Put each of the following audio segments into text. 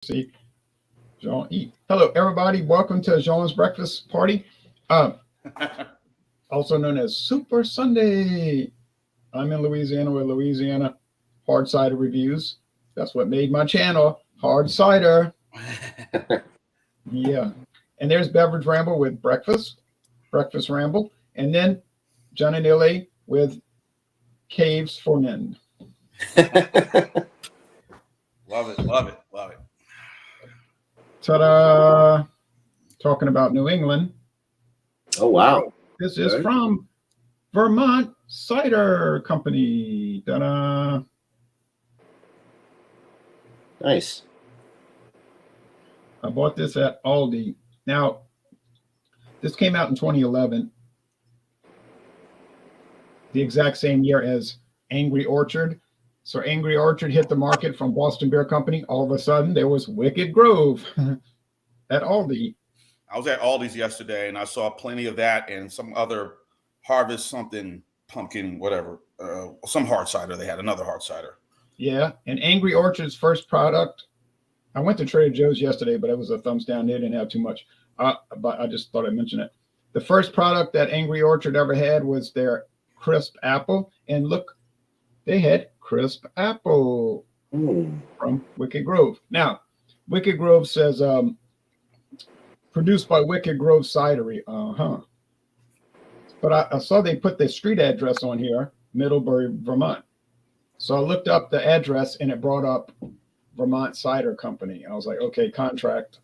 See, Jean eat. Hello, everybody. Welcome to Jean's breakfast party, also known as Super Sunday. I'm in Louisiana with Louisiana hard cider reviews. That's what made my channel, Hard Cider. Yeah. And there's Beverage Ramble with Breakfast Ramble. And then John Anile with Caves for Men. Love it, love it, love it. Ta-da! Talking about New England. Oh, wow. This is from Vermont Cider Company. Ta-da! Nice. I bought this at Aldi. Now, this came out in 2011, the exact same year as Angry Orchard. So Angry Orchard hit the market from Boston Beer Company. All of a sudden, there was Wicked Grove at Aldi. I was at Aldi's yesterday, and I saw plenty of that and some other Harvest something, pumpkin, whatever, some hard cider. They had another hard cider. Yeah, and Angry Orchard's first product. I went to Trader Joe's yesterday, but it was a thumbs down. They didn't have too much. But I just thought I'd mention it. The first product that Angry Orchard ever had was their crisp apple. And look, they had crisp apple from Wicked Grove. Now, Wicked Grove says produced by Wicked Grove Cidery. But I saw they put the street address on here, Middlebury, Vermont. So I looked up the address and it brought up Vermont Cider Company. I was like, okay, contract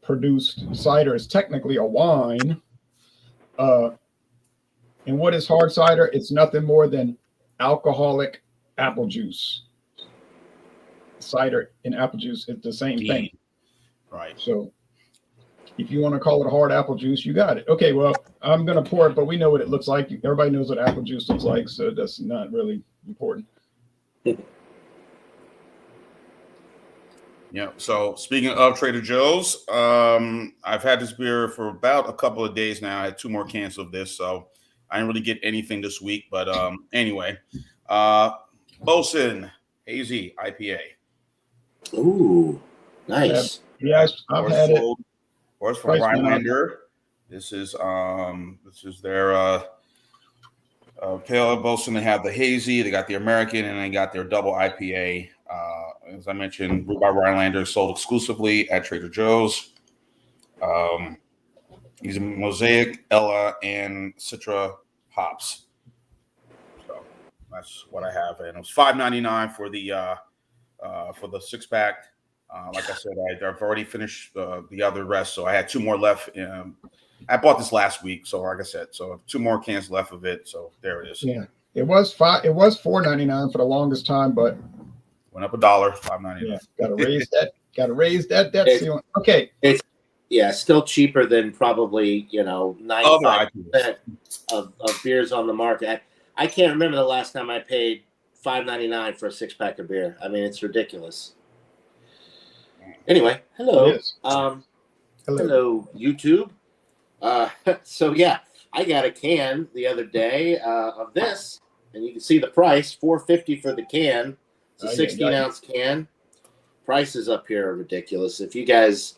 produced cider is technically a wine. And what is hard cider? It's nothing more than alcoholic apple juice. Cider and apple juice is the same thing. Right. So if you want to call it a hard apple juice, you got it. Okay, well, I'm going to pour it, but we know what it looks like. Everybody knows what apple juice looks like, so that's not really important. Yeah. So speaking of Trader Joe's, I've had this beer for about a couple of days now. I had 2 more cans of this, so I didn't really get anything this week. But anyway, Bosun Hazy IPA. Ooh, nice. Yes, I've had it. Of course, from Rhinelander. This is their pale Bosun. They have the hazy, they got the American, and they got their double IPA. As I mentioned, brewed by Rhinelander, sold exclusively at Trader Joe's. Using Mosaic, Ella, and Citra hops. So that's what I have, and it was $5.99 for the 6-pack. Like I said, I've already finished the other rest, so I had 2 more left. I bought this last week, so like I said, so I have 2 more cans left of it. So there it is. Yeah, it was $4.99 for the longest time, but went up $1, $5.99. Yeah, gotta raise that debt ceiling. Okay. It's still cheaper than probably 95% of beers on the market. I can't remember the last time I paid $5.99 for a 6-pack of beer. I mean, it's ridiculous. Anyway, hello. Hello, YouTube. So yeah, I got a can the other day of this, and you can see the price, $4.50 for the can. It's a 16-ounce can. Prices up here are ridiculous. If you guys,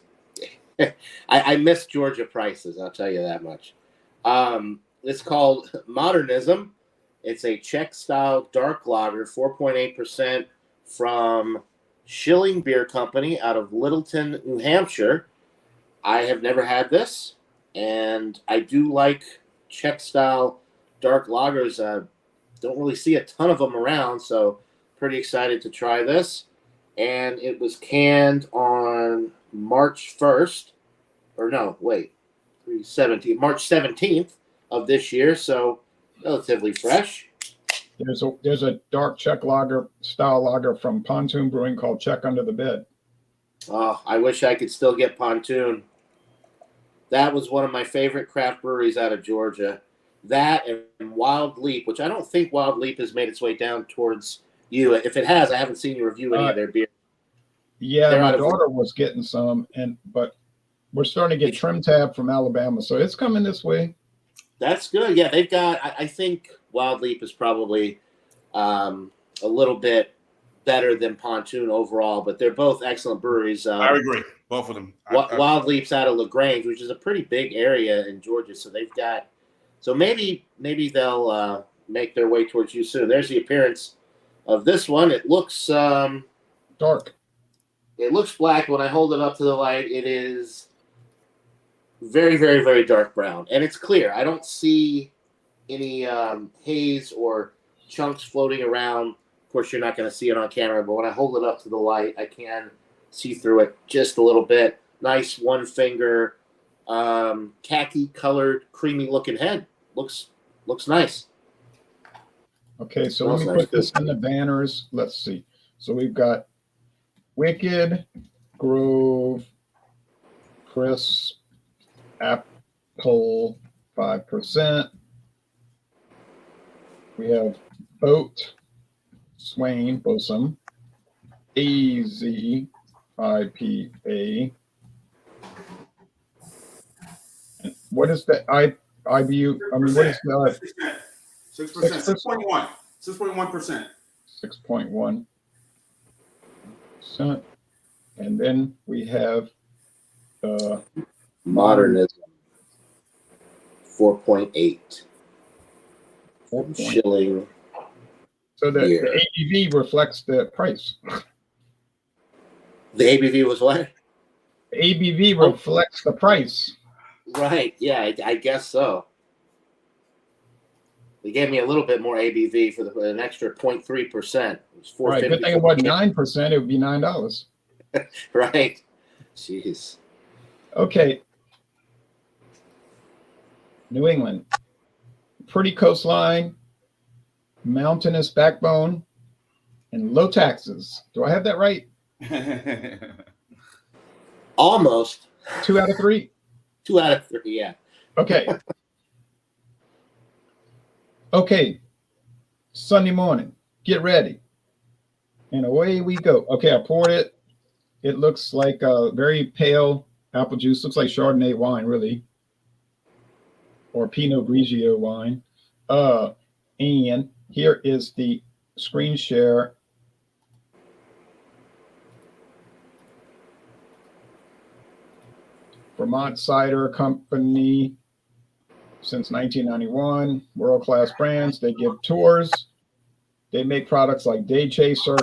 I miss Georgia prices. I'll tell you that much. It's called Modernism. It's a Czech-style dark lager, 4.8% from Schilling Beer Company out of Littleton, New Hampshire. I have never had this, and I do like Czech-style dark lagers. Don't really see a ton of them around, so pretty excited to try this. And it was canned on March 1st, or no, wait, March 17th of this year, so relatively fresh. There's a dark Czech lager style lager from Pontoon Brewing called Czech Under the Bed. Oh, I wish I could still get Pontoon. That was one of my favorite craft breweries out of Georgia. That and Wild Leap, which I don't think Wild Leap has made its way down towards you. If it has, I haven't seen you review any of their beer. Yeah, my daughter was getting some, but we're starting to get Trim Tab from Alabama, so it's coming this way. That's good. Yeah, they've got. I think Wild Leap is probably a little bit better than Pontoon overall, but they're both excellent breweries. I agree, both of them. Wild Leap's out of LaGrange, which is a pretty big area in Georgia, so they've got. So maybe they'll make their way towards you soon. There's the appearance of this one. It looks dark. It looks black. When I hold it up to the light, it is very, very, very dark brown, and it's clear. I don't see any haze or chunks floating around. Of course, you're not going to see it on camera, but when I hold it up to the light, I can see through it just a little bit. Nice one finger, khaki colored, creamy looking head. Looks nice. Okay, so let me put this in the banners. Let's see. So we've got Wicked, Grove, Crisp, Apple, 5%. We have Boat, Swain, Bosom, AZ, IPA. What is the IBU? I mean, what is the 6%, 6.1, 6.1%. 6.1%. And then we have Modernism, 4.8. Shilling. So the ABV reflects the price. The ABV was what? The ABV reflects the price. Right. Yeah, I guess so. They gave me a little bit more ABV for an extra 0.3%. Right. Good thing it was 9%. It would be $9. Right. Jeez. Okay. New England. Pretty coastline, mountainous backbone, and low taxes. Do I have that right? Almost. 2 out of 3? 2 out of 3, yeah. Okay. Okay. Sunday morning. Get ready. And away we go. Okay, I poured it. It looks like a very pale apple juice. Looks like Chardonnay wine, really. Or Pinot Grigio wine. And here is the screen share. Vermont Cider Company since 1991. World-class brands. They give tours. They make products like Day Chaser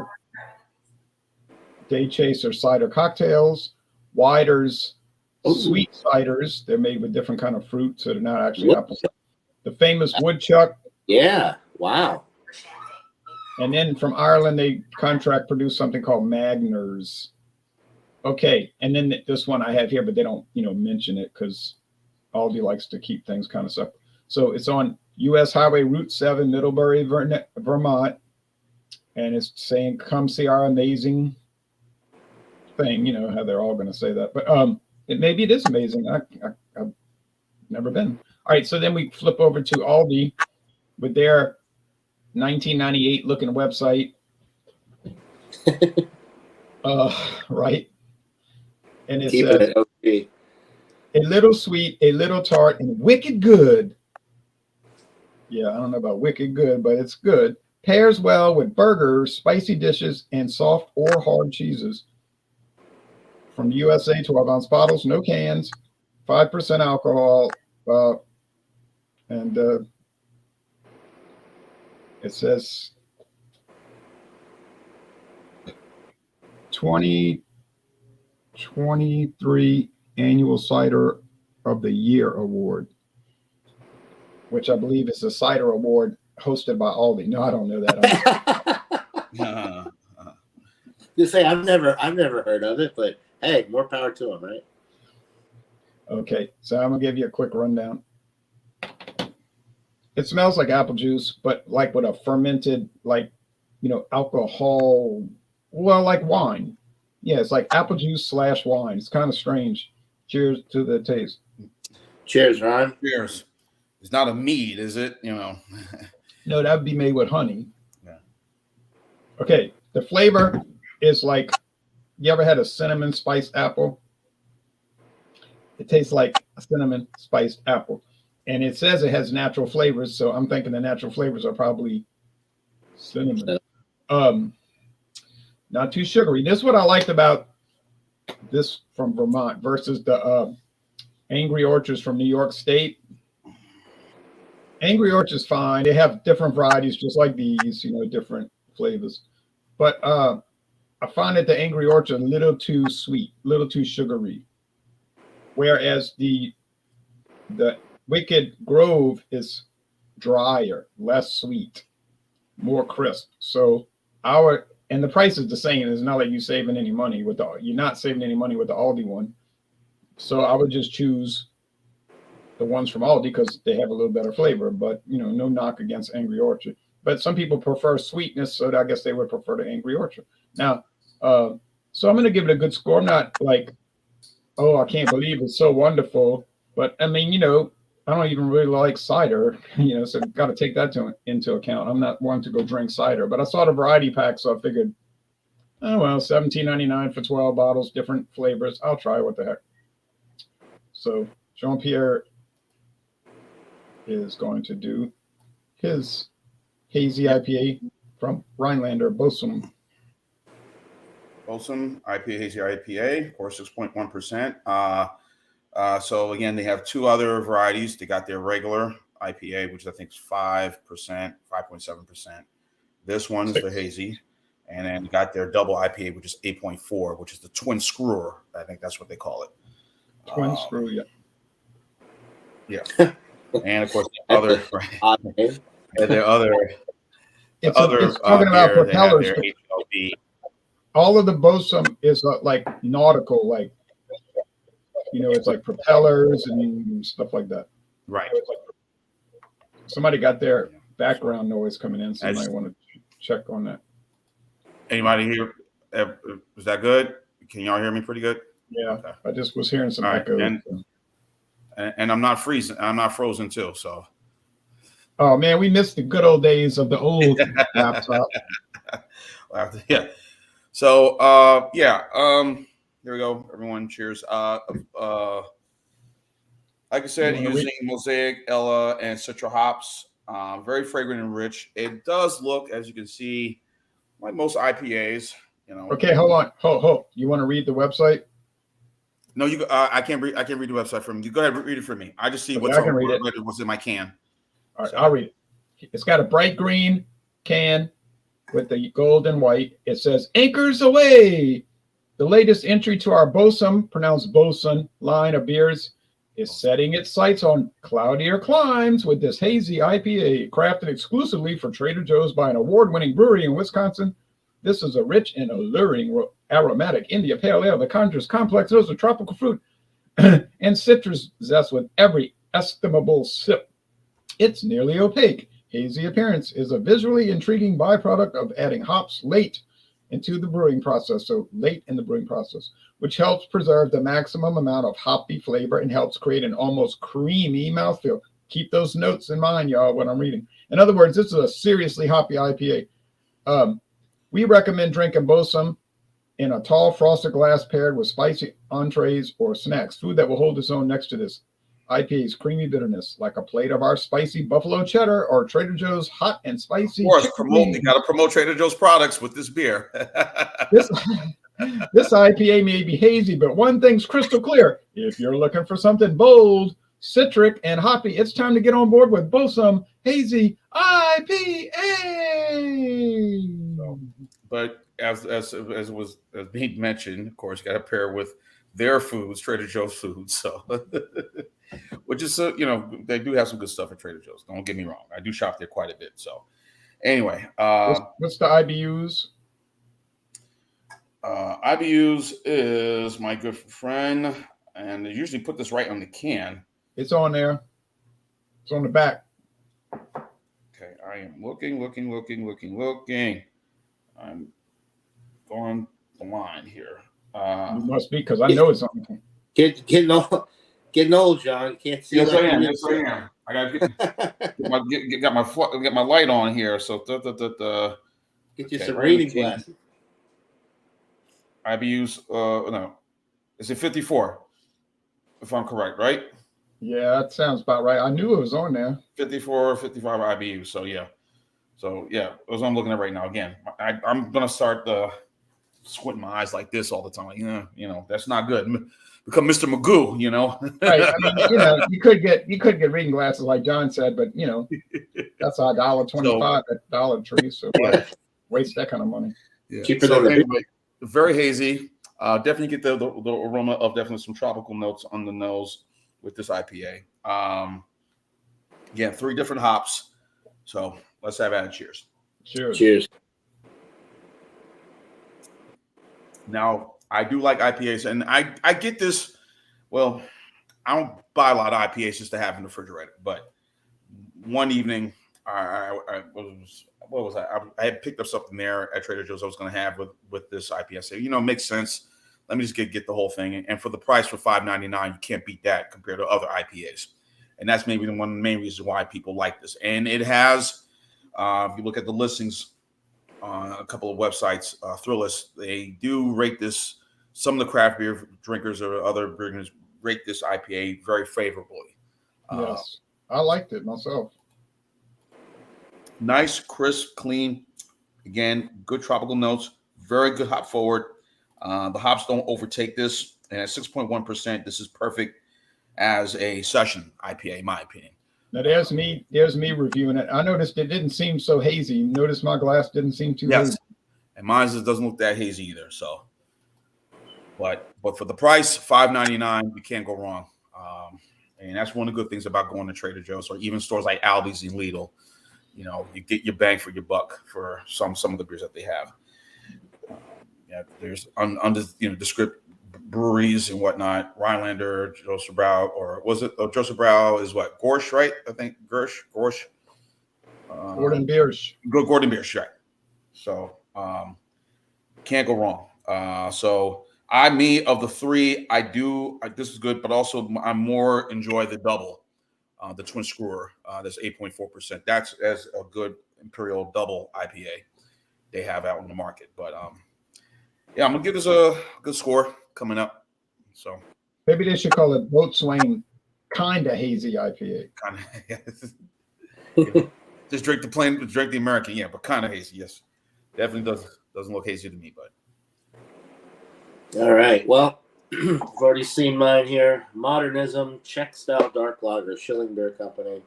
cider cocktails, Widers, sweet ciders. They're made with different kind of fruit, so they're not actually apples. The famous Woodchuck. Yeah. Wow. And then from Ireland, they contract produce something called Magners. Okay. And then this one I have here, but they don't, mention it because Aldi likes to keep things kind of separate. So it's on U.S. Highway Route 7, Middlebury, Vermont. And it's saying, come see our amazing thing. You know how they're all going to say that. But maybe it is amazing. I've never been. All right. So then we flip over to Aldi with their 1998 looking website. Right. And it says, a little sweet, a little tart, and wicked good. Yeah, I don't know about wicked good, but it's good. Pairs well with burgers, spicy dishes, and soft or hard cheeses. From the USA, 12-ounce bottles, no cans, 5% alcohol, and it says 2023 Annual Cider of the Year Award, which I believe is a cider award hosted by Aldi. No, I don't know that. You say I've never heard of it, but hey, more power to them, right? Okay, so I'm gonna give you a quick rundown. It smells like apple juice, but like with a fermented, alcohol, well, like wine. Yeah, it's like apple juice / wine. It's kind of strange. Cheers to the taste. Cheers, Ron. Cheers. It's not a mead, is it? No, that would be made with honey. Yeah. Okay, the flavor is like, you ever had a cinnamon spiced apple? It tastes like a cinnamon spiced apple. And it says it has natural flavors, so I'm thinking the natural flavors are probably cinnamon. Not too sugary. This is what I liked about this from Vermont versus the Angry Orchards from New York State. Angry Orchard's fine. They have different varieties, just like these, different flavors. But I find that the Angry Orchard a little too sweet, a little too sugary. Whereas the Wicked Grove is drier, less sweet, more crisp. So and the price is the same. It's not like you're saving any money with you're not saving any money with the Aldi one. So I would just choose the ones from Aldi because they have a little better flavor. But no knock against Angry Orchard. But some people prefer sweetness, so I guess they would prefer the Angry Orchard. Now, so I'm going to give it a good score. I'm not like, oh, I can't believe it's so wonderful. But I mean, I don't even really like cider, so got to take that into account. I'm not one to go drink cider, but I saw the variety pack, so I figured, oh, well, $17.99 for 12 bottles, different flavors. I'll try. What the heck? So Jean-Pierre is going to do his hazy IPA from Rhinelander Bosom. Bosom IPA, hazy IPA, or 6.1%. So again, they have two other varieties. They got their regular IPA, which I think is 5%, 5.7%. This one is the hazy, and then got their double IPA, which is 8.4, which is the twin screwer. I think that's what they call it. Twin screw, yeah. Yeah, and of course the other, right? And their other, it's talking about beer, propellers. They have their HLB. All of the Bosom is like nautical, like. It's like propellers and stuff like that. Right. Somebody got their background noise coming in, so you might want to check on that. Anybody here? Is that good? Can y'all hear me pretty good? Yeah. Okay. I just was hearing some Right. echo. And I'm not freezing. I'm not frozen too. So. Oh man, we missed the good old days of the old laptop. Yeah. So here we go, everyone. Cheers. Like I said, using Mosaic, Ella, and Citra hops. Very fragrant and rich. It does look, as you can see, like most IPAs. Okay, hold on. Hold. You want to read the website? No, you. I can't read. I can't read the website from you. Go ahead, read it for me. I just see what's in my can. All right, I'll read it. It's got a bright green can with the gold and white. It says "Anchors Away." The latest entry to our Bosom, pronounced Boson, line of beers is setting its sights on cloudier climes with this hazy IPA, crafted exclusively for Trader Joe's by an award-winning brewery in Wisconsin. This is a rich and alluring aromatic India Pale Ale that conjures complex notes of tropical fruit and citrus zest with every estimable sip. It's nearly opaque. Hazy appearance is a visually intriguing byproduct of adding hops late into the brewing process, so late in the brewing process, which helps preserve the maximum amount of hoppy flavor and helps create an almost creamy mouthfeel. Keep those notes in mind, y'all, when I'm reading. In other words, this is a seriously hoppy IPA. We recommend drinking Bosom in a tall frosted glass paired with spicy entrees or snacks, food that will hold its own next to this IPA's creamy bitterness, like a plate of our spicy buffalo cheddar or Trader Joe's hot and spicy. Of course, you got to promote Trader Joe's products with this beer. This IPA may be hazy, but one thing's crystal clear. If you're looking for something bold, citric, and hoppy, it's time to get on board with Bosom Hazy IPA. But as being mentioned, of course, you got to pair with their foods, Trader Joe's foods. So, which is they do have some good stuff at Trader Joe's. Don't get me wrong, I do shop there quite a bit. So, anyway, what's the IBUs? IBUs is my good friend, and they usually put this right on the can. It's on there. It's on the back. Okay, I am looking. I'm going the line here. You must be, because I know it's on. Getting old, John. Can't see. Yes, I am. Yes, I am. I gotta get my light on here. So get you some reading glasses. IBUs. No, is it 54? If I'm correct, right? Yeah, that sounds about right. I knew it was on there. 54, 55 IBUs. So yeah, that's what I'm looking at right now. Again, I'm gonna start the squinting my eyes like this all the time. Like, that's not good. Become Mr. Magoo, Right. I mean, you could get reading glasses like John said, but that's $1.25 at Dollar Tree. So why waste that kind of money? Yeah. Cheaper than the anyway, very hazy. Definitely get the aroma of definitely some tropical notes on the nose with this IPA. Again, 3 different hops. So let's have at it. Cheers. Cheers. Now, I do like IPAs, and I get this. Well, I don't buy a lot of IPAs just to have in the refrigerator. But one evening, I had picked up something there at Trader Joe's I was going to have with this IPA. I said, makes sense. Let me just get the whole thing. And for the price for $5.99, you can't beat that compared to other IPAs. And that's maybe one of the main reasons why people like this. And it has, if you look at the listings on a couple of websites, Thrillist, they do rate this. Some of the craft beer drinkers or other drinkers rate this IPA very favorably. Yes, I liked it myself. Nice, crisp, clean. Again, good tropical notes. Very good hop forward. The hops don't overtake this. And at 6.1%, this is perfect as a session IPA, in my opinion. Now there's me reviewing it. I noticed it didn't seem so hazy. You notice my glass didn't seem too hazy. And mine doesn't look that hazy either. So, but for the price, $5.99, you can't go wrong. And that's one of the good things about going to Trader Joe's or even stores like Aldi's and Lidl. You get your bang for your buck for some of the beers that they have. There's descript breweries and whatnot. Rhinelander, Joseph Brau, or was it Joseph Brau is what? Gorsch, right? I think Gorsch. Gordon Biersch. Gordon Biersch, right. So can't go wrong. So of the 3, this is good, but also I more enjoy the double, the twin screwer. That's 8.4%. That's as a good Imperial double IPA they have out in the market. But I'm gonna give this a good score coming up. So maybe they should call it Boatswain kinda hazy IPA. Just drink the American, but kind of hazy. Yes, definitely doesn't look hazy to me. But all right, well, I've already seen mine here. Modernism Czech style dark lager, Schilling Beer Company.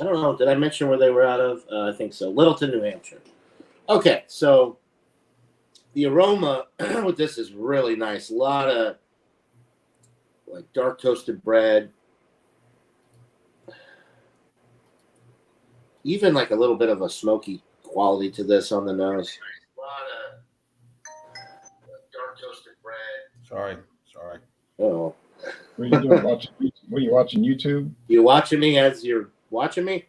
I don't know. Did I mention where they were out of? I think so. Littleton, New Hampshire. Okay, so the aroma with this is really nice. A lot of like dark toasted bread. Even like a little bit of a smoky quality to this on the nose. A lot of dark toasted bread. Sorry. Oh. What are you doing? What are you watching? YouTube? You watching me as you're watching me?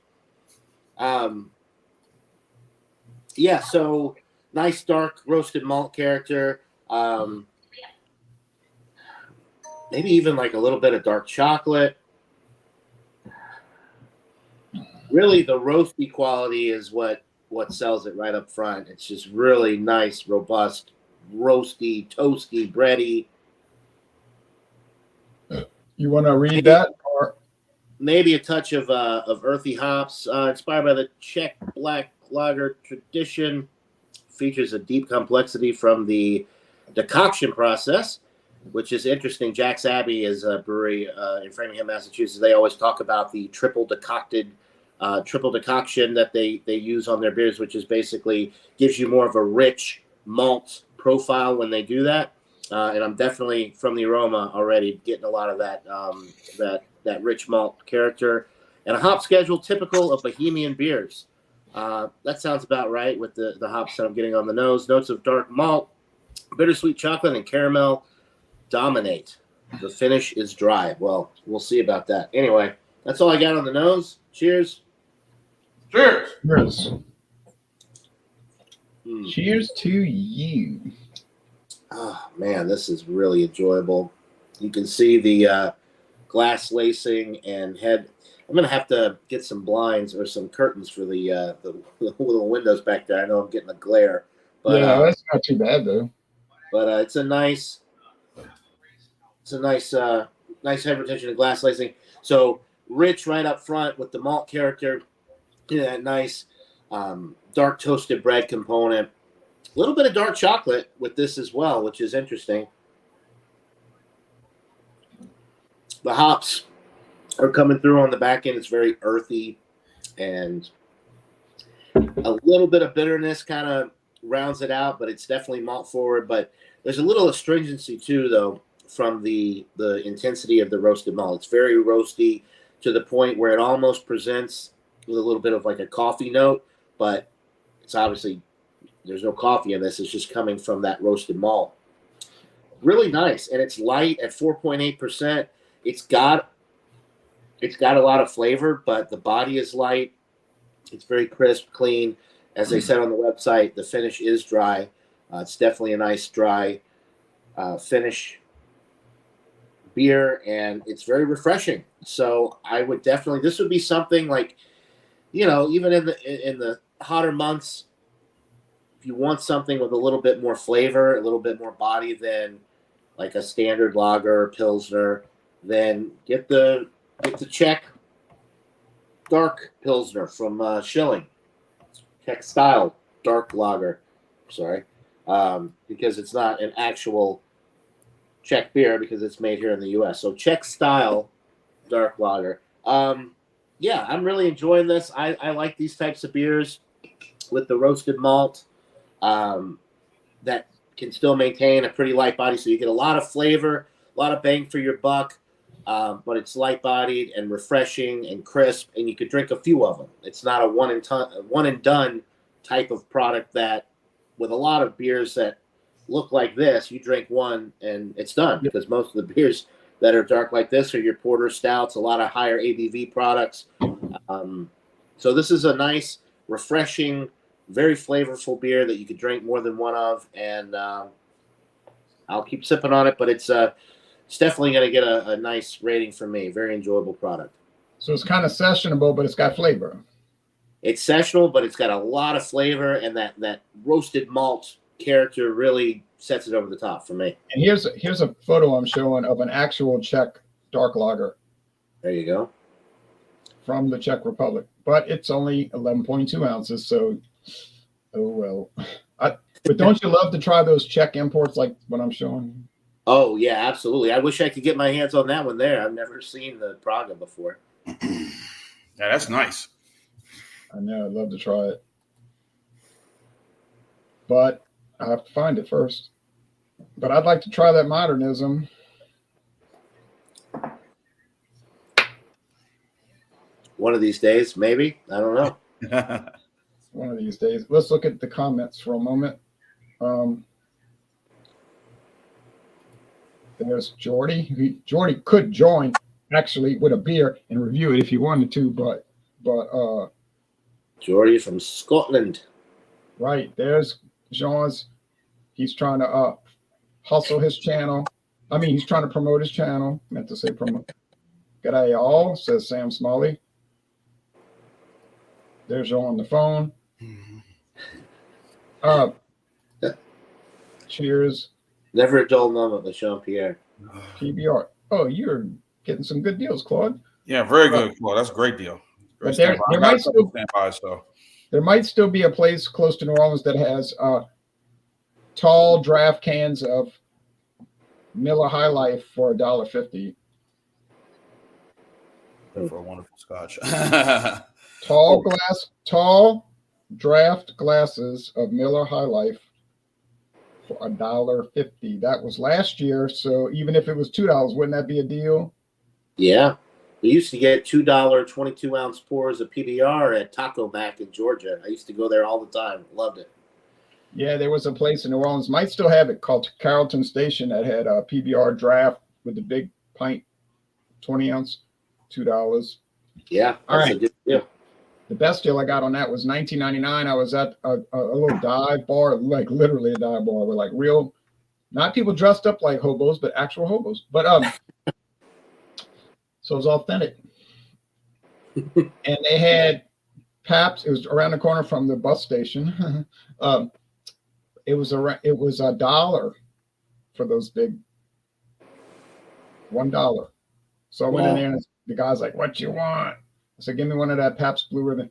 Yeah, so nice dark roasted malt character. Maybe even like a little bit of dark chocolate. Really, the roasty quality is what sells it right up front. It's just really nice, robust, roasty, toasty, bready. You want to read that? Or maybe a touch of earthy hops, inspired by the Czech black lager tradition. Features a deep complexity from the decoction process, which is interesting. Jack's Abbey is a brewery in Framingham, Massachusetts. They always talk about the triple decoction that they use on their beers, which is basically gives you more of a rich malt profile when they do that. And I'm definitely from the aroma already getting a lot of that that rich malt character, and a hop schedule typical of Bohemian beers. That sounds about right with the hops that I'm getting on the nose. Notes of dark malt, bittersweet chocolate, and caramel dominate. The finish is dry. Well, we'll see about that. Anyway, that's all I got on the nose. Cheers. Cheers. cheers. Cheers to you. Oh, man, this is really enjoyable. You can see the glass lacing and head. I'm going to have to get some blinds or some curtains for the little windows back there. I know I'm getting a glare. But, yeah, that's not too bad, though. But it's a nice head retention and glass lacing. So rich right up front with the malt character. That nice dark toasted bread component. A little bit of dark chocolate with this as well, which is interesting. The hops are coming through on the back end. It's very earthy, and a little bit of bitterness kind of rounds it out, but it's definitely malt forward. But there's a little astringency too, though, from the intensity of the roasted malt. It's very roasty to the point where it almost presents with a little bit of like a coffee note, but it's obviously there's no coffee in this. It's just coming from that roasted malt. Really nice, and it's light at 4.8%. It's got a lot of flavor, but the body is light. It's very crisp, clean. As they said on the website, the finish is dry. It's definitely a nice dry finish beer, and it's very refreshing. So I would definitely, this would be something like, even in the hotter months, if you want something with a little bit more flavor, a little bit more body than like a standard lager or pilsner, then get the Czech dark pilsner from Schilling, Czech style dark lager. Sorry, because it's not an actual Czech beer because it's made here in the U.S. So Czech style dark lager. Yeah, I'm really enjoying this. I like these types of beers with the roasted malt that can still maintain a pretty light body. So you get a lot of flavor, a lot of bang for your buck. But it's light-bodied and refreshing and crisp, and you could drink a few of them. It's not a one and done type of product that, with a lot of beers that look like this, you drink one and it's done. Because most of the beers that are dark like this are your porter stouts, a lot of higher ABV products. So this is a nice, refreshing, very flavorful beer that you could drink more than one of, and I'll keep sipping on it. But it's definitely going to get a nice rating from me. Very enjoyable product. So it's kind of sessionable, but it's got flavor. It's sessionable, but it's got a lot of flavor, and that roasted malt character really sets it over the top for me. And here's a photo I'm showing of an actual Czech dark lager. There you go. From the Czech Republic, but it's only 11.2 ounces. So, oh well. But don't you love to try those Czech imports like what I'm showing? Oh, yeah, absolutely. I wish I could get my hands on that one there. I've never seen the Praga before. Yeah, that's nice. I know. I'd love to try it. But I have to find it first. But I'd like to try that modernism. One of these days, maybe. I don't know. One of these days. Let's look at the comments for a moment. There's Jordy. Jordy could join actually with a beer and review it if he wanted to, but Jordy from Scotland. Right. There's Jean's. He's trying to hustle his channel. I mean, he's trying to promote his channel. Meant to say promote. G'day all, says Sam Smalley. There's Jean on the phone. Cheers. Never a dull moment with Jean-Pierre. PBR. Oh, you're getting some good deals, Claude. Yeah, very good. Well, that's a great deal. But there might still be a place close to New Orleans that has tall draft cans of Miller High Life for $1.50. For a wonderful scotch. Tall draft glasses of Miller High Life for $1.50. That was last year, so even if it was $2, wouldn't that be a deal? Yeah. We used to get $2 22-ounce pours of PBR at Taco Mac in Georgia. I used to go there all the time. Loved it. Yeah, there was a place in New Orleans, might still have it, called Carrollton Station that had a PBR draft with the big pint, 20-ounce, $2. Yeah, that's a good deal. The best deal I got on that was $19.99. I was at a little dive bar, like literally a dive bar with like real, not people dressed up like hobos, but actual hobos. But so it was authentic. And they had Pabst. It was around the corner from the bus station. It was $1 for those big, $1. So I went in there and the guy's like, "What you want?" I said, "Give me one of that Pabst Blue Ribbon."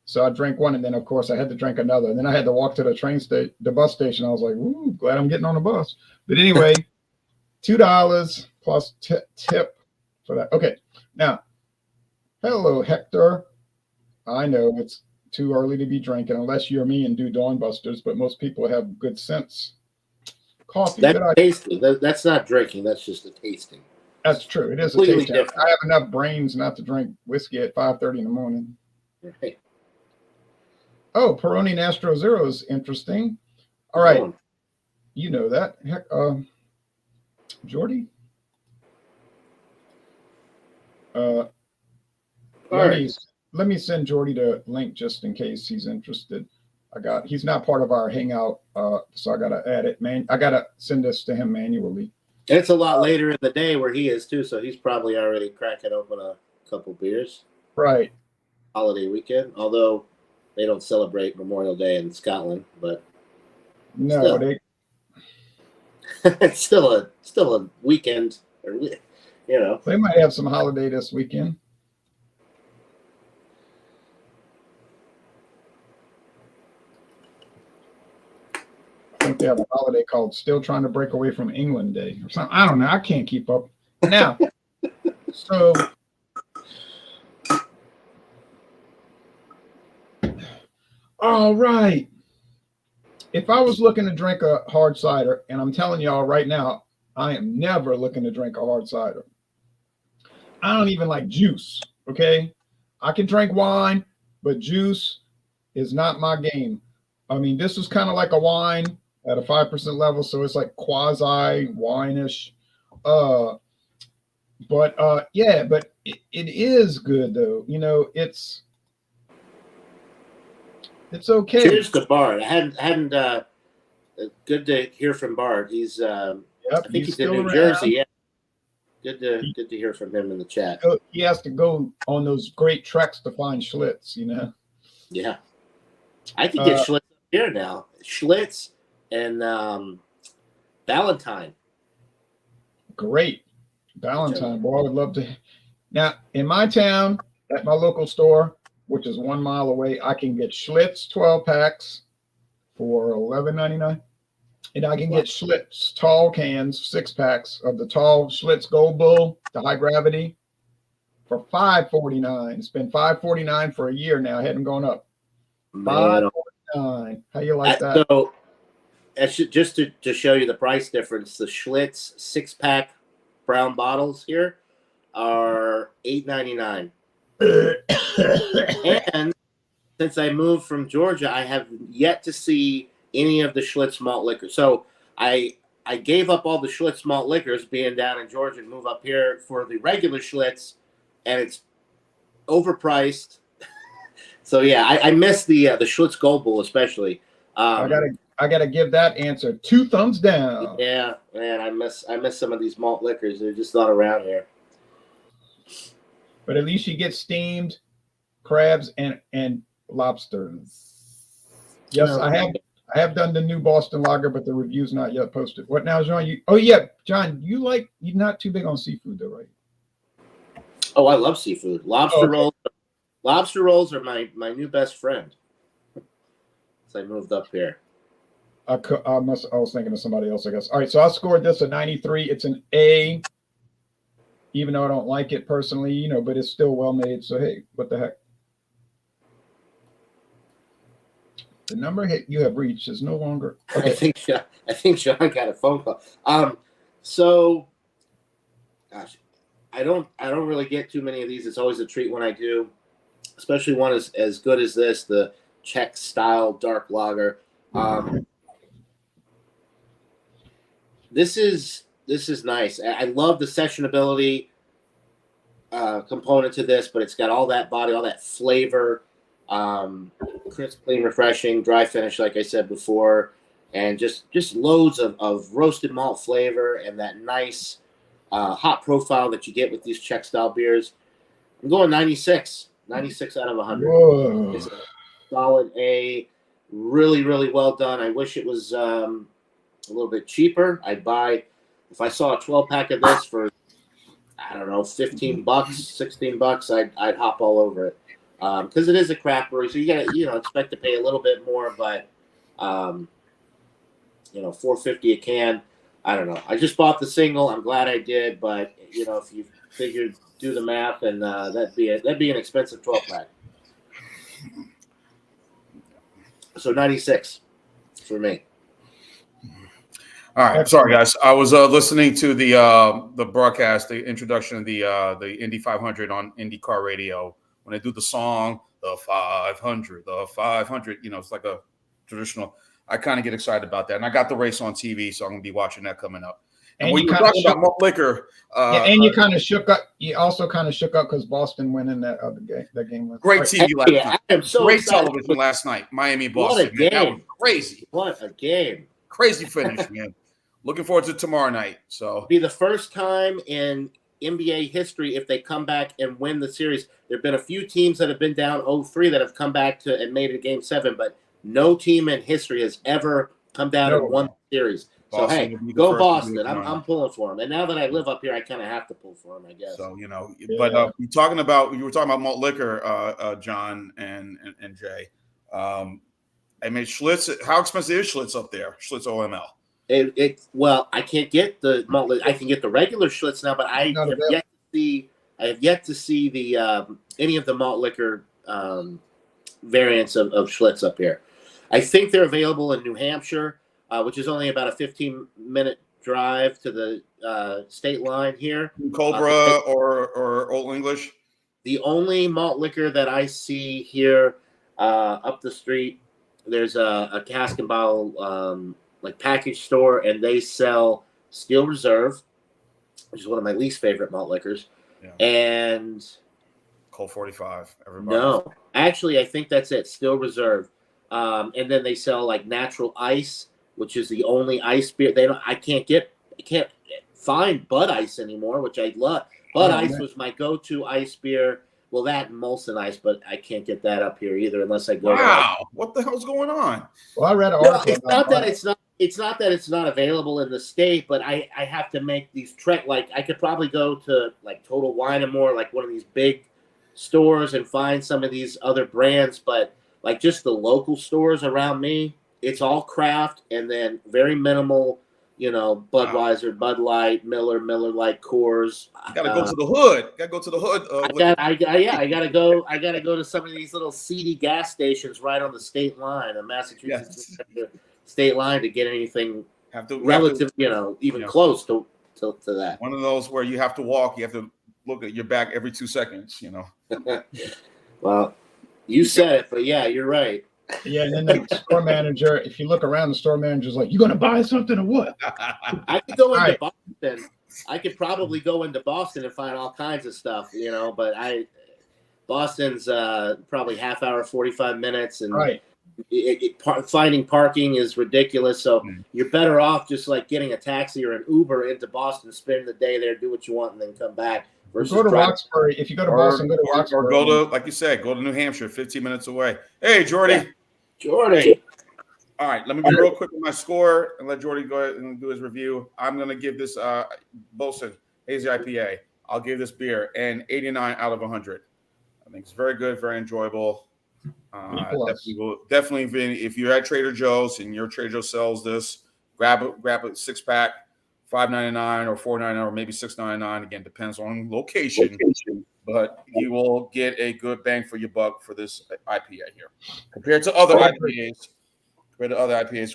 So I drank one, and then of course I had to drink another, and then I had to walk to the bus station. I was like, "Ooh, glad I'm getting on the bus." But anyway, $2 plus tip for that. Okay, now, hello Hector. I know it's too early to be drinking unless you're me and do Dawn Busters, but most people have good sense. Coffee. That's tasting. That's not drinking. That's just a tasting. That's true. It is a Completely tasting. different. I have enough brains not to drink whiskey at 5:30 in the morning. Right. Oh, Peroni Nastro Zero is interesting. All right. You know that. Heck, Jordy? Let me send Jordy the link just in case he's interested. He's not part of our hangout, so I gotta add it. I gotta send this to him manually. It's a lot later in the day where he is too, so he's probably already cracking open a couple beers. Right. Holiday weekend, although they don't celebrate Memorial Day in Scotland, but no, it's still a weekend, or they might have some holiday this weekend. I think they have a holiday called Still Trying to Break Away from England Day or something. I don't know. I can't keep up. Now, so all right. If I was looking to drink a hard cider, and I'm telling y'all right now, I am never looking to drink a hard cider. I don't even like juice, okay? I can drink wine, but juice is not my game. I mean, this is kind of like a wine at a 5% level, so it's like quasi wine-ish. But it is good though. It's okay. Cheers to Bard. I hadn't good to hear from Bard. He's I think he's in New Jersey. Yeah. Good to hear from him in the chat. He has to go on those great treks to find Schlitz, Yeah. I can get Schlitz here now. Schlitz and Valentine. Great. Valentine. Boy, I would love to. Now, in my town, at my local store, which is 1 mile away, I can get Schlitz 12 packs for $11.99. And I can get Schlitz tall cans, 6 packs of the tall Schlitz Gold Bull, the high gravity, for $5.49. It's been $5.49 for a year now. It hadn't gone up. $5.49. How you like that? So, just to show you the price difference, the Schlitz 6-pack brown bottles here are $8.99. And since I moved from Georgia, I have yet to see any of the Schlitz malt liquor. So I gave up all the Schlitz malt liquors being down in Georgia and move up here for the regular Schlitz, and it's overpriced. So yeah, I miss the Schlitz Gold Bull especially. I gotta give that answer 2 thumbs down. Yeah, man, I miss some of these malt liquors. They're just not around here. But at least you get steamed crabs and lobsters. Yes, I have done the new Boston Lager, but the review's not yet posted. What now, John? John, you're not too big on seafood though, right? Oh, I love seafood. Lobster rolls are my new best friend. Since I moved up here. I was thinking of somebody else, I guess. All right, so I scored this a 93. It's an A, even though I don't like it personally, but it's still well made. So hey, what the heck? The number you have reached is no longer. Okay. I think Sean got a phone call. So, gosh, I don't really get too many of these. It's always a treat when I do, especially one as good as this, the Czech style dark lager. This is nice. I love the sessionability component to this, but it's got all that body, all that flavor, crisp, clean, refreshing, dry finish, like I said before, and just loads of roasted malt flavor and that nice hop profile that you get with these Czech style beers. I'm going 96 out of 100. Whoa. It's a solid A, really, really well done. I wish it was a little bit cheaper. I'd buy, if I saw a 12-pack of this for, I don't know, $15, $16, I'd hop all over it. because it is a craft brewery, so you gotta expect to pay a little bit more, but $4.50 a can. I don't know. I just bought the single. I'm glad I did, but if you figured, do the math, and that'd be an expensive 12-pack. So 96 for me. All right, sorry guys. I was listening to the broadcast, the introduction of the Indy 500 on IndyCar Radio. When they do the song, the 500, it's like a traditional. I kind of get excited about that, and I got the race on TV, so I'm gonna be watching that coming up. And when you're talking about malt liquor, and you kind of shook up. You also kind of shook up because Boston went in that other game. That game was great TV last night. I'm so great excited. television last night. Miami, Boston. What a game! That was crazy. What a game! Crazy finish, man. Looking forward to tomorrow night. So it'll be the first time in NBA history if they come back and win the series. There have been a few teams that have been down 0-3 that have come back and made it a Game 7, but no team in history has ever come down and won the series. So Boston hey, go Boston! I'm pulling for them, and now that I live up here, I kind of have to pull for them, I guess. So but you were talking about malt liquor, John and Jay. I mean, Schlitz. How expensive is Schlitz up there? Schlitz OML. Well, I can't get the malt. I can get the regular Schlitz now, but I have yet to see the any of the malt liquor variants of Schlitz up here. I think they're available in New Hampshire, which is only about a 15-minute drive to the state line here. Cobra or Old English. The only malt liquor that I see here up the street, there's a cask and bottle like package store, and they sell Steel Reserve, which is one of my least favorite malt liquors, and Colt 45. Everybody. No, actually, I think that's it. Steel Reserve, and then they sell like Natural Ice, which is the only ice beer. I can't find Bud Ice anymore, which I love. Bud Ice was my go-to ice beer. Well, that and Molson Ice, but I can't get that up here either unless I go. Wow, what the hell's going on? Well, I read an article. It's not that it's not available in the state, but I have to make these trek. Like I could probably go to like Total Wine and More, like one of these big stores, and find some of these other brands, but like just the local stores around me, it's all craft and then very minimal. Budweiser, Bud Light, Miller Lite, Coors. You gotta go to the hood. I gotta go to some of these little seedy gas stations right on the state line, the Massachusetts state line, to get anything even close to that. One of those where you have to walk. You have to look at your back every 2 seconds. Well, you said it, but yeah, you're right. Yeah, and then the store manager, if you look around, the store manager's like, "You gonna buy something or what?" I could go into Boston. I could probably go into Boston and find all kinds of stuff, but Boston's probably half hour, 45 minutes, and finding parking is ridiculous. So you're better off just like getting a taxi or an Uber into Boston, spend the day there, do what you want, and then come back. Go to Roxbury. If you go to Boston, go to Roxbury. Or go to, like you said, go to New Hampshire, 15 minutes away. Hey, Jordy. Yeah. Jordy. All right, let me be real quick with my score and let Jordy go ahead and do his review. I'm going to give this Bolson Hazy IPA. I'll give this beer an 89 out of 100. I think it's very good, very enjoyable. Definitely, if you're at Trader Joe's and your Trader Joe sells this, grab a 6-pack, $5.99 or $4.99 or maybe $6.99. Again, depends on location. But you will get a good bang for your buck for this IPA here. Compared to other IPAs,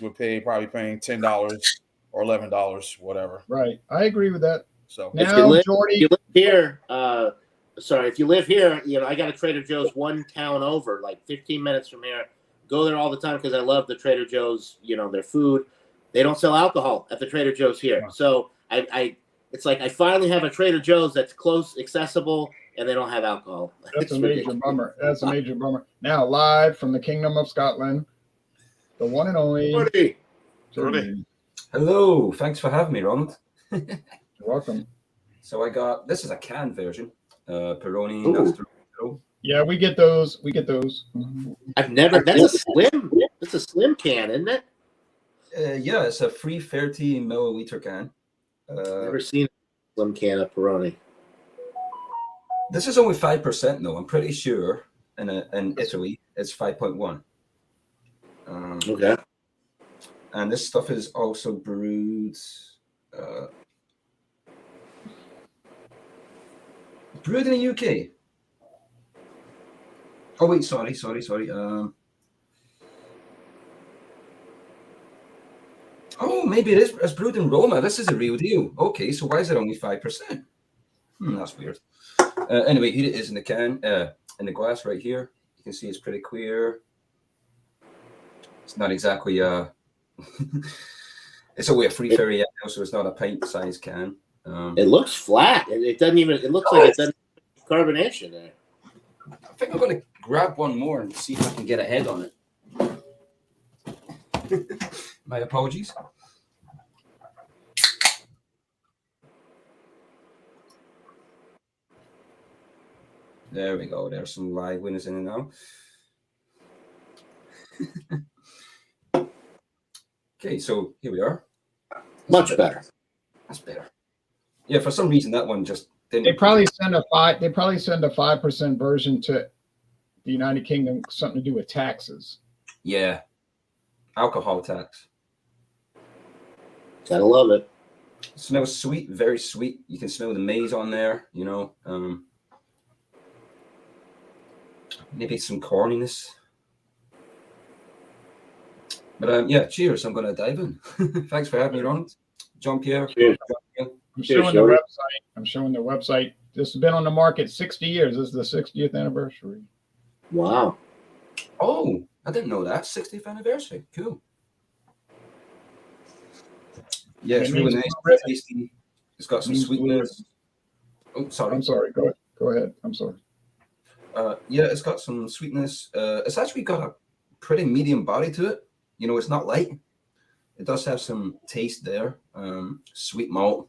would probably paying $10 or $11, whatever. Right. I agree with that. So now, Jordy, if you live here, if you live here, I got a Trader Joe's one town over, like 15 minutes from here. Go there all the time because I love the Trader Joe's, their food. They don't sell alcohol at the Trader Joe's here. Right. So it's like I finally have a Trader Joe's that's close, accessible, and they don't have alcohol. That's a major bummer. That's a major bummer. Now, live from the Kingdom of Scotland, the one and only Jordy. Hello. Thanks for having me, Ronald. You're welcome. So this is a canned version. Peroni. Yeah, we get those. Mm-hmm. I've never. That's a slim can, isn't it? Yeah, it's a 330 milliliter can. Never seen a slim can of Peroni. This is only 5% though. I'm pretty sure in Italy, it's 5.1. Okay. And this stuff is also brewed in the UK. Oh wait, sorry. Oh, maybe it is. It's brewed in Roma. This is a real deal. Okay, so why is it only 5%? That's weird. Anyway, here it is in the can, in the glass right here. You can see it's pretty clear. It's not exactly it's only a free ferry, so it's not a pint-sized can. It looks flat. It doesn't even. It looks like it doesn't have carbonation there. I think I'm going to grab one more and see if I can get a head on it. My apologies. There we go. There's some live winners in it now. Okay, so here we are. Much better. That's better. Yeah, for some reason that one just didn't. They probably send a 5% version to the United Kingdom, something to do with taxes. Yeah, alcohol tax. Gotta love it. It smells sweet, very sweet. You can smell the maize on there. You know, maybe some corniness. But yeah, cheers. I'm going to dive in. Thanks for having me, Ron. Jean-Pierre. Cheers. I'm showing the website. This has been on the market 60 years. This is the 60th anniversary. Wow. Oh, I didn't know that. 60th anniversary. Cool. Yeah, it's really nice. Tasty. It's got some sweetness. Oh, sorry. I'm sorry. Go ahead. I'm sorry. Yeah, it's got some sweetness. It's actually got a pretty medium body to it. You know, it's not light. It does have some taste there. Sweet malt.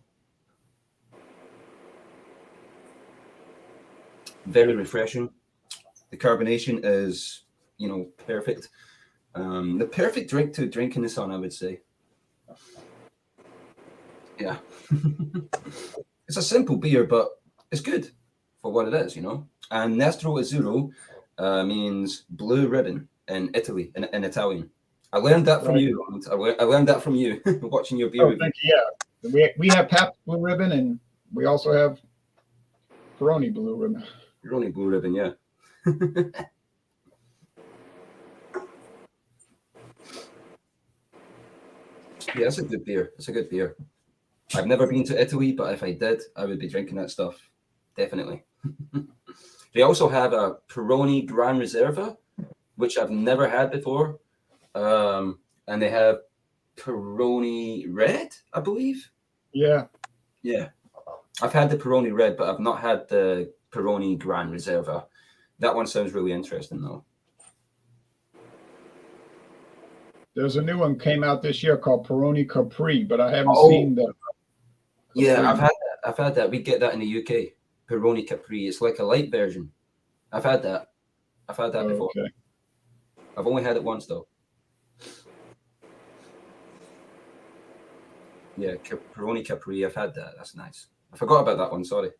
Very refreshing. The carbonation is, you know, perfect. The perfect drink to drink in the sun, I would say. Yeah. It's a simple beer, but it's good for what it is, you know. And Nastro Azzurro means blue ribbon in Italy, in Italian. I learned that from you. I learned that from you watching your beer review. Thank you. Yeah, we have Pabst Blue Ribbon, and we also have Peroni Blue Ribbon. Peroni Blue Ribbon, yeah. Yeah, it's a good beer. It's a good beer. I've never been to Italy, but if I did, I would be drinking that stuff. Definitely. They also have a Peroni Gran Reserva, which I've never had before. And they have Peroni Red, I believe. Yeah. Yeah. I've had the Peroni Red, but I've not had the Peroni Gran Reserva. That one sounds really interesting, though. There's a new one came out this year called Peroni Capri, but I haven't seen the. Yeah, I've had that. I've had that. We get that in the UK. Peroni Capri. It's like a light version. I've had that. I've had that before. Okay. I've only had it once, though. Yeah, Peroni Capri. I've had that. That's nice. I forgot about that one. Sorry.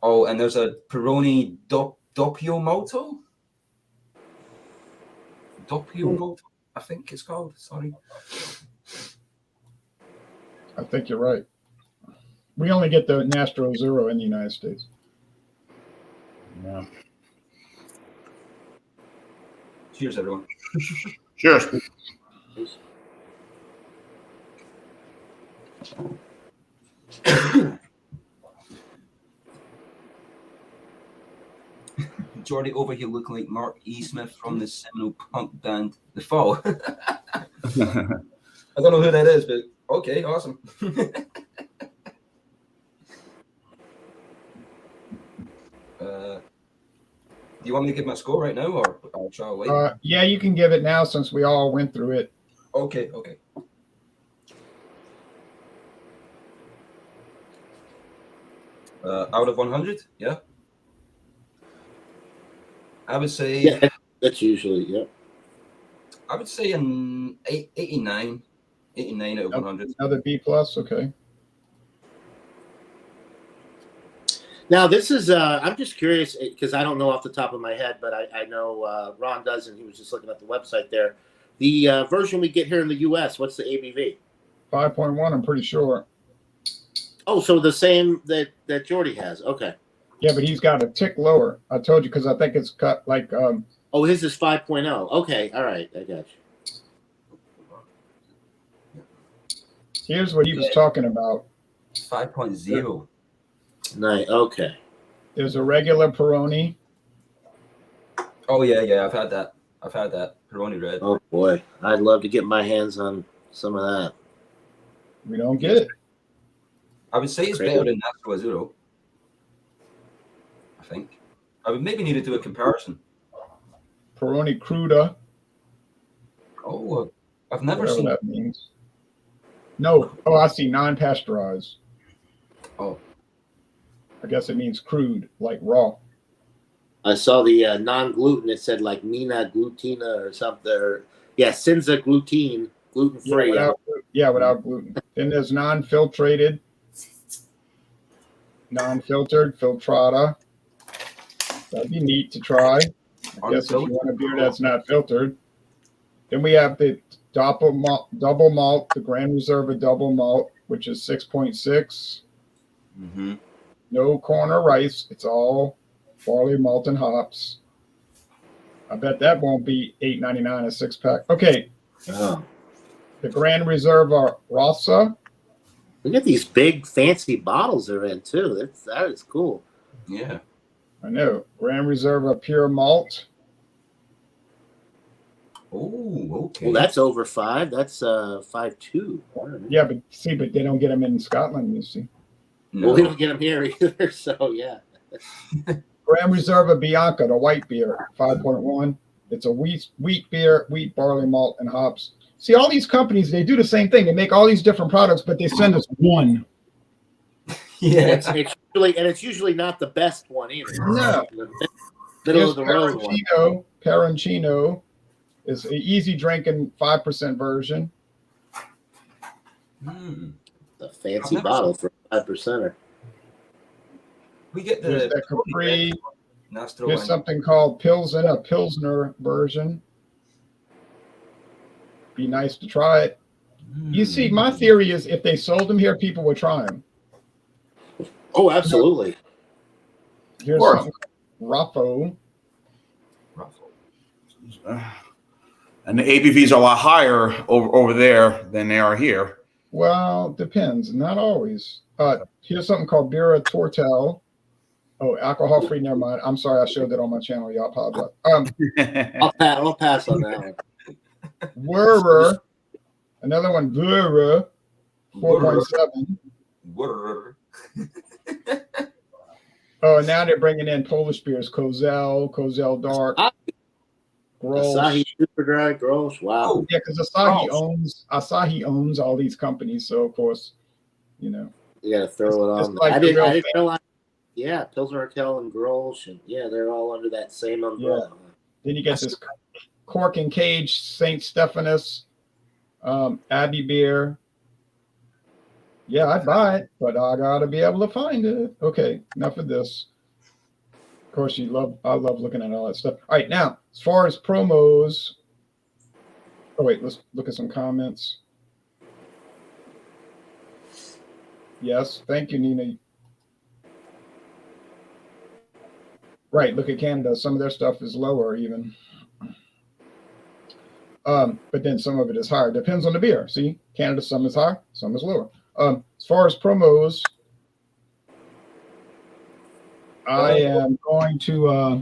Oh, and there's a Peroni Doppio Molto. Doppio Molto, I think it's called. Sorry. I think you're right. We only get the Nastro Azzurro in the United States. Yeah. Cheers, everyone. Cheers. Jordy over here looking like Mark E. Smith from the seminal punk band The Fall. I don't know who that is, but okay, awesome. Do you want me to give my score right now, or I'll try to wait? Yeah, you can give it now since we all went through it. Okay. Out of 100, yeah. I would say. Yeah, that's usually, yeah. I would say an 89 out of 100. Another B plus, okay. Now, this is, I'm just curious because I don't know off the top of my head, but I know Ron does, and he was just looking at the website there. The version we get here in the U.S., what's the ABV? 5.1, I'm pretty sure. Oh, so the same that Jordy has. Okay. Yeah, but he's got a tick lower. I told you because I think it's cut like. Oh, his is 5.0. Okay, all right, I got you. Here's what he was talking about. 5.0. Nice. Okay. There's a regular Peroni. Oh yeah, I've had that. Peroni Red. Oh boy, I'd love to get my hands on some of that. We don't get it. I would say it's better than Nastro Azzurro. I think. I would maybe need to do a comparison. Peroni Cruda. Oh, I've never Whatever seen that means. No. Oh, I see. Non-pasteurized. Oh. I guess it means crude, like raw. I saw the non-gluten. It said like Nina Glutina or something. Yeah, Cinza Gluten, gluten-free. Without gluten. Then there's non-filtrated, non-filtered, filtrata. That'd be neat to try. I guess if you want a beer that's not filtered. Then we have the double malt, the Grand Reserva double malt, which is 6.6. Mm-hmm. No corn or rice. It's all barley, malt, and hops. I bet that won't be $8.99 a six-pack. Okay. Oh. The Grand Reserva Rossa. Look at these big fancy bottles they're in too. That is cool. Yeah. I know. Grand Reserva Pure Malt. Oh, okay. Well, that's over 5. That's 5.2. Yeah, but they don't get them in Scotland, you see. No. Well, we don't get them here either, so yeah. Grand Reserva Bianca, the white beer, 5.1. It's a wheat beer, wheat, barley, malt, and hops. See, all these companies, they do the same thing. They make all these different products, but they send us one. Yeah. It's usually not the best one either. No. Middle of the road one. Parancino is an easy drinking 5% version. The fancy bottle for 5%er. We get There's the that Capri. Nastro. There's something called Pilsen, a Pilsner version. Be nice to try it. You see, my theory is if they sold them here, people would try them. Oh, absolutely. Here's something Raffo. And the ABVs are a lot higher over there than they are here. Well, depends. Not always. Here's something called Bira Tortel. Oh, alcohol-free. Never mind. I'm sorry. I showed that on my channel. Y'all apologize. I'll pass on that one. Werrer. Another one, Werrer. 4.7. Oh, and now they're bringing in Polish beers. Kozel Dark. Grolsch. Asahi Super Dry, Grolsch. Wow. Yeah, because Asahi owns all these companies, so of course, you know. You gotta throw it on. Like I didn't realize. Yeah, Pilsner Urquell and Grolsch, and yeah, they're all under that same umbrella. Yeah. Then you get this Cork and Cage, St. Stephanus, Abbey beer. Yeah, I'd buy it, but I gotta be able to find it. Okay, enough of this. Of course, I love looking at all that stuff. All right, now as far as promos. Oh wait, let's look at some comments. Yes, thank you, Nina. Right, look at Canada. Some of their stuff is lower even. But then some of it is higher. Depends on the beer. See, Canada, some is higher, some is lower. As far as promos, I am going to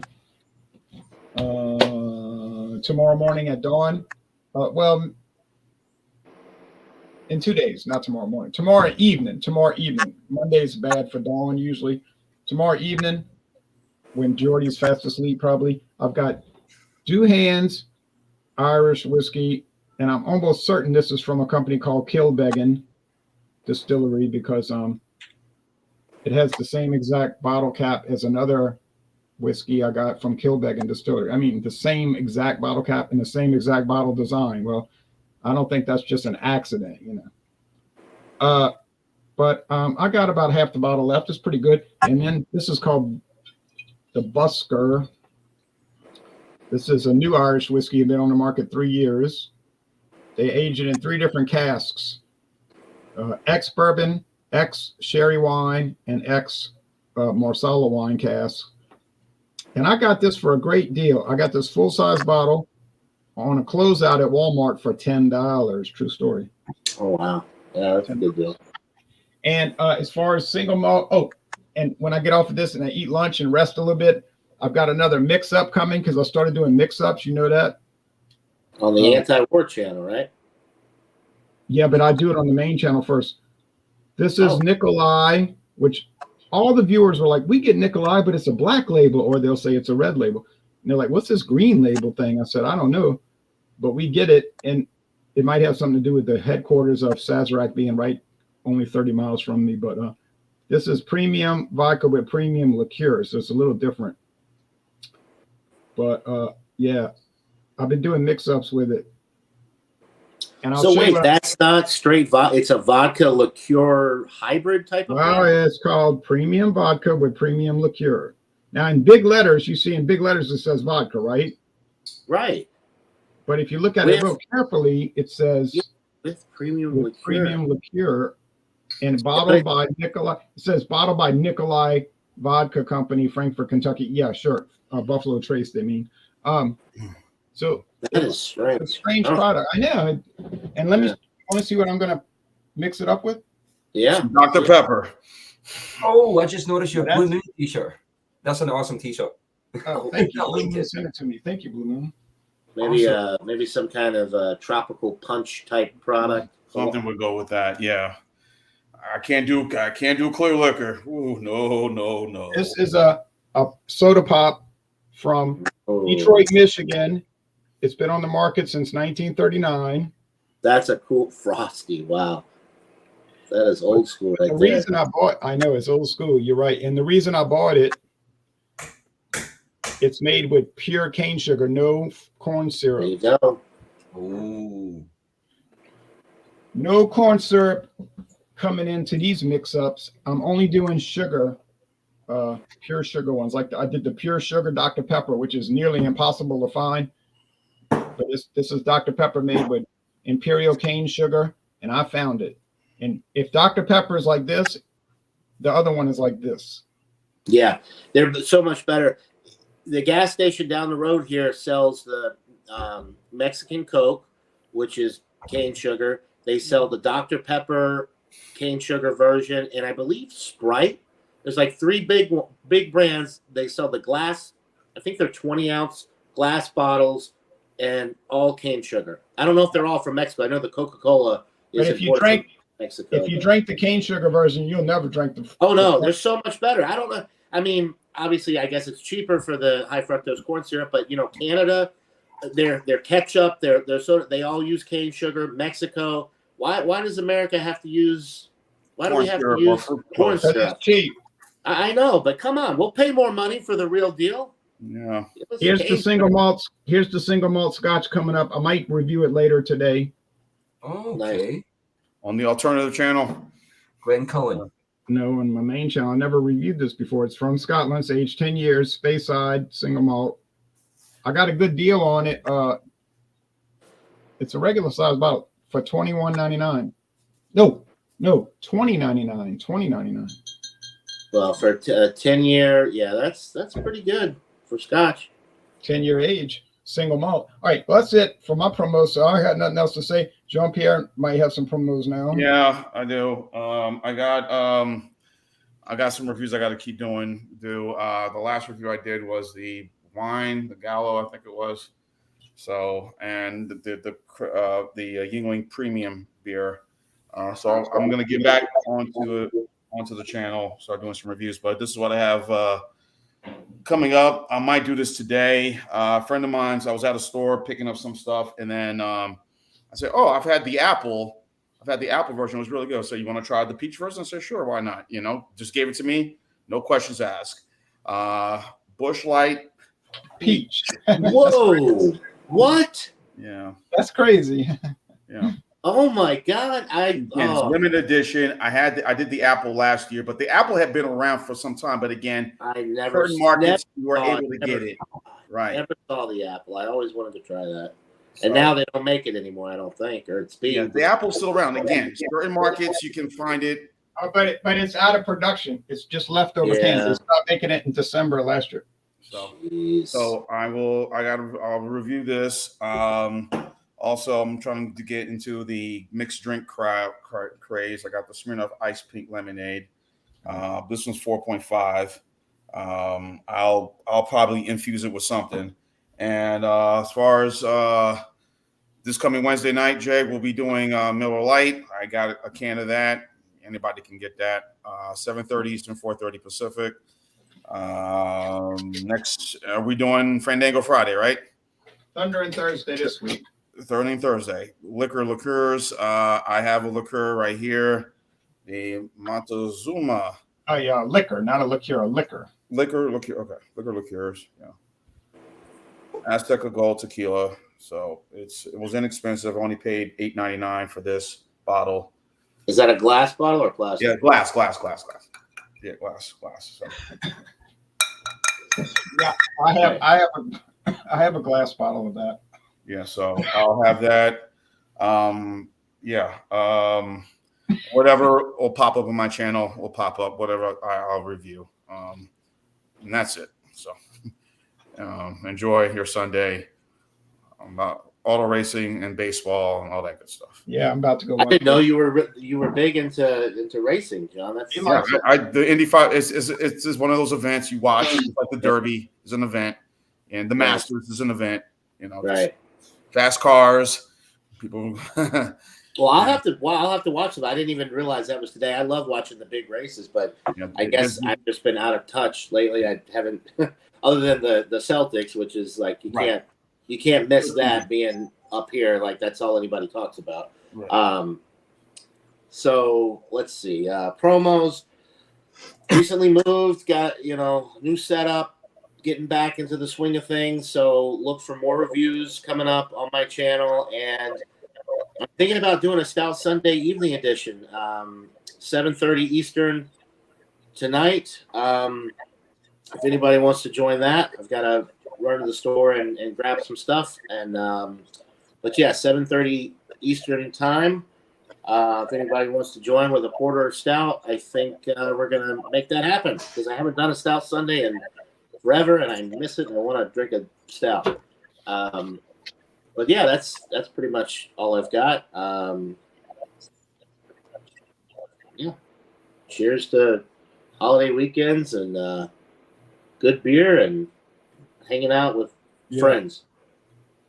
tomorrow morning at dawn. Well, in 2 days, not tomorrow morning. Tomorrow evening. Monday's bad for dawn usually. Tomorrow evening, when Jordy's fast asleep, probably. I've got Doohan's Irish whiskey, and I'm almost certain this is from a company called Kilbeggan Distillery because it has the same exact bottle cap as another whiskey I got from Kilbeggan Distillery. I mean, the same exact bottle cap and the same exact bottle design. Well, I don't think that's just an accident, you know. but I got about half the bottle left. It's pretty good. And then this is called the Busker. This is a new Irish whiskey. Been on the market 3 years. They age it in 3 different casks: ex-bourbon, ex-sherry wine, and ex-marsala wine cask. And I got this for a great deal. I got this full-size bottle on a closeout at Walmart for $10. True story. Oh, wow. Yeah, that's a good deal. And as far as single malt, and when I get off of this and I eat lunch and rest a little bit, I've got another mix-up coming because I started doing mix-ups. You know that? On the anti-war channel, right? Yeah, but I do it on the main channel first. This is Nikolai, which all the viewers were like, we get Nikolai, but it's a black label, or they'll say it's a red label. And they're like, what's this green label thing? I said, I don't know, but we get it. And it might have something to do with the headquarters of Sazerac being right only 30 miles from me. But this is premium vodka with premium liqueur. So it's a little different. But yeah, I've been doing mix-ups with it. And So wait, that's not straight vodka. It's a vodka liqueur hybrid type of Well, thing? it's called premium vodka with premium liqueur. Now, in big letters, you see in big letters it says vodka, right? Right. But if you look at it real carefully, it says with premium with liqueur. premium liqueur and bottled by Nikolai. It says bottled by Nikolai Vodka Company, Frankfort, Kentucky. Yeah, sure. Buffalo Trace, they mean. So that is strange. It's a strange product. I know. And let me want to see what I'm going to mix it up with. Yeah. Dr. Pepper. Oh, I just noticed your Blue Moon t-shirt. That's an awesome t-shirt. Oh, thank you. Blue Moon sent it to me. Thank you, Blue Moon. Maybe Awesome. maybe some kind of tropical punch type product. Something would go with that. Yeah. I can't do clear liquor. Ooh, no. This is a soda pop from Oh, Detroit, Michigan. It's been on the market since 1939. that's a cool frosty. Wow. That is old school right The there. reason I know it's old school. You're right. And the reason I bought it, it's made with pure cane sugar, no corn There syrup. you go. Ooh. No corn syrup coming into these mix-ups. I'm only doing sugar, pure sugar ones. Like I did the pure sugar Dr. Pepper, which is nearly impossible to find. But this is Dr. Pepper made with imperial cane sugar, and I found it. And if Dr. Pepper is like this, the other one is like this. Yeah, they're so much better. The gas station down the road here sells the Mexican Coke, which is cane sugar. They sell the Dr. Pepper cane sugar version, and I believe Sprite. There's like 3 big brands. They sell the glass. I think they're 20-ounce glass bottles and all cane sugar. I don't know if they're all from Mexico. I know the Coca-Cola is But if you imported drink, from Mexico. if you drink the cane sugar version, you'll never drink the. Oh no, they're so much better. I don't know. I mean, obviously, I guess it's cheaper for the high fructose corn syrup, but you know, Canada, their ketchup, their soda, they all use cane sugar. Mexico, why does America have to use? Why do we have to use corn Because syrup? it's cheap. I know, but come on, we'll pay more money for the real deal. Yeah. Here's the single malt. Here's the single malt Scotch coming up. I might review it later today. Okay. On the alternative channel. Glenn Cullen. No, on my main channel, I never reviewed this before. It's from Scotland. It's aged 10 years, Speyside, single malt. I got a good deal on it. It's a regular size bottle for $21.99. No, $20.99. $20.99. Well, for a 10-year, yeah, that's pretty good for Scotch. 10-year age, single malt. All right, well, that's it for my promos. So I got nothing else to say. Jean-Pierre might have some promos now. Yeah, I do. I got some reviews I got to keep doing. The last review I did was the wine, the Gallo, I think it was. So, and the Yuengling Premium beer. So I'm gonna get back onto the channel, start doing some reviews. But this is what I have coming up. I might do this today. A friend of mine, so I was at a store picking up some stuff, and then I said, "Oh, I've had the apple version. It was really good. So you want to try the peach version?" I said, "Sure, why not?" You know, just gave it to me, no questions asked. Busch Light Peach. Whoa! What? Yeah, That's crazy. yeah. Oh my God! Again, it's limited edition. I did the apple last year, but the apple had been around for some time. But again, I never certain markets you were saw able to get it. Right. Never saw the apple. I always wanted to try that. So, And now they don't make it anymore, I don't think, or it's being. yeah, the apple's still around. Again, certain markets you can find it. But it's out of production. It's just leftover cans. They stopped making it in December of last year. So I'll review this. Also, I'm trying to get into the mixed drink craze. I got the Smirnoff Ice Pink Lemonade. This one's 4.5. I'll probably infuse it with something. And as far as this coming Wednesday night, Jay, we'll be doing Miller Lite. I got a can of that. Anybody can get that. 7:30 Eastern, 4:30 Pacific. Next, are we doing Fandango Friday, right? Thunder and Thursday this week. Thursday. Liqueurs. I have a liqueur right here. The Montezuma. Oh yeah, liquor, not a liqueur, a liquor. Liquor. Okay. Liqueurs. Yeah. Azteca Gold Tequila. So it was inexpensive. I only paid $8.99 for this bottle. Is that a glass bottle or plastic? Yeah, glass. Yeah, glass. So. Yeah, I have a glass bottle of that. Yeah, so I'll have that. Whatever will pop up on my channel will pop up. Whatever I'll review. And that's it. So enjoy your Sunday. Auto racing and baseball and all that good stuff. Yeah, I'm about to go. I didn't know you were big into racing, John. That's the Indy 5 is one of those events you watch. Like the Derby is an event, and the Masters is an event. Right. Fast cars, people. Well, I'll have to watch them. I didn't even realize that was today. I love watching the big races, but I guess I've just been out of touch lately. I haven't, other than the Celtics, which is like you can't miss that being up here. Like that's all anybody talks about. Right. So let's see. Promos. Recently moved. Got new setup. Getting back into the swing of things. So look for more reviews coming up on my channel. And I'm thinking about doing a Stout Sunday evening edition, 7:30 Eastern tonight. If anybody wants to join that, I've got to run to the store and grab some stuff. And but yeah, 7:30 Eastern time. If anybody wants to join with a porter or stout, I think we're gonna make that happen because I haven't done a Stout Sunday in forever, and I miss it, and I want to drink a stout. But yeah, that's pretty much all I've got. Yeah, cheers to holiday weekends and good beer and hanging out with friends.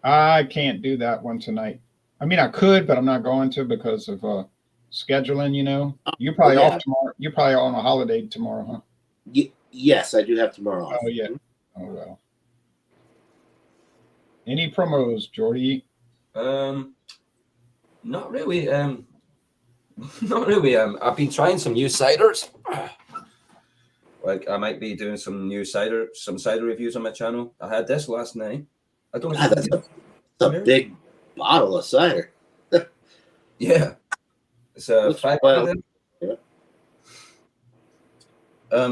I can't do that one tonight. I mean, I could, but I'm not going to because of scheduling. You're probably off tomorrow. You're probably on a holiday tomorrow, huh? Yes, I do have tomorrow off. Oh, yeah. Oh, well. Any promos, Jordy? Not really. Not really. I've been trying some new ciders. Like I might be doing some cider reviews on my channel. I had this last night. I don't know. That's a big bottle of cider. Yeah. It's a 500.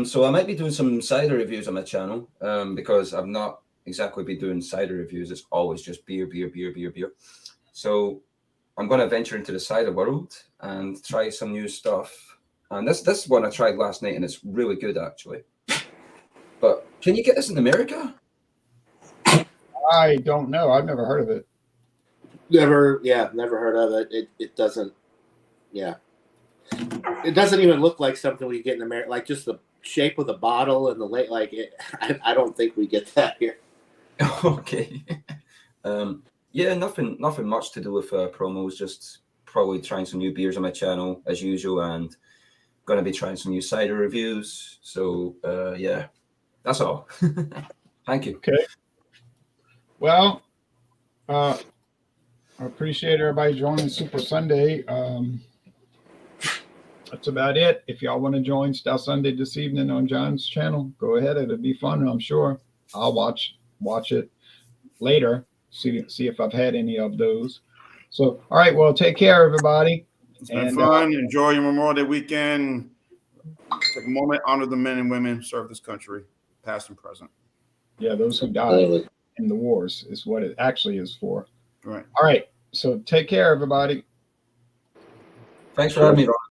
So I might be doing some cider reviews on my channel because I've not exactly been doing cider reviews. It's always just beer. So I'm going to venture into the cider world and try some new stuff. And this one I tried last night, and it's really good, actually. But can you get this in America? I don't know. I've never heard of it. Never heard of it. It doesn't. Yeah. It doesn't even look like something we get in America. Like just the shape of the bottle and the I don't think we get that here. Okay. Yeah, nothing much to do with promos. Just probably trying some new beers on my channel as usual, and going to be trying some new cider reviews. So yeah, that's all. Thank you. Okay. Well, I appreciate everybody joining Super Sunday. That's about it. If y'all want to join Stout Sunday this evening on John's channel, go ahead. It'll be fun, I'm sure. I'll watch it later. See if I've had any of those. So, all right. Well, take care, everybody. It's been fun. Enjoy your Memorial Day weekend. Take a moment, honor the men and women who serve this country, past and present. Yeah, those who died in the wars is what it actually is for. Right. All right. So take care, everybody. Thanks for having me, Ron.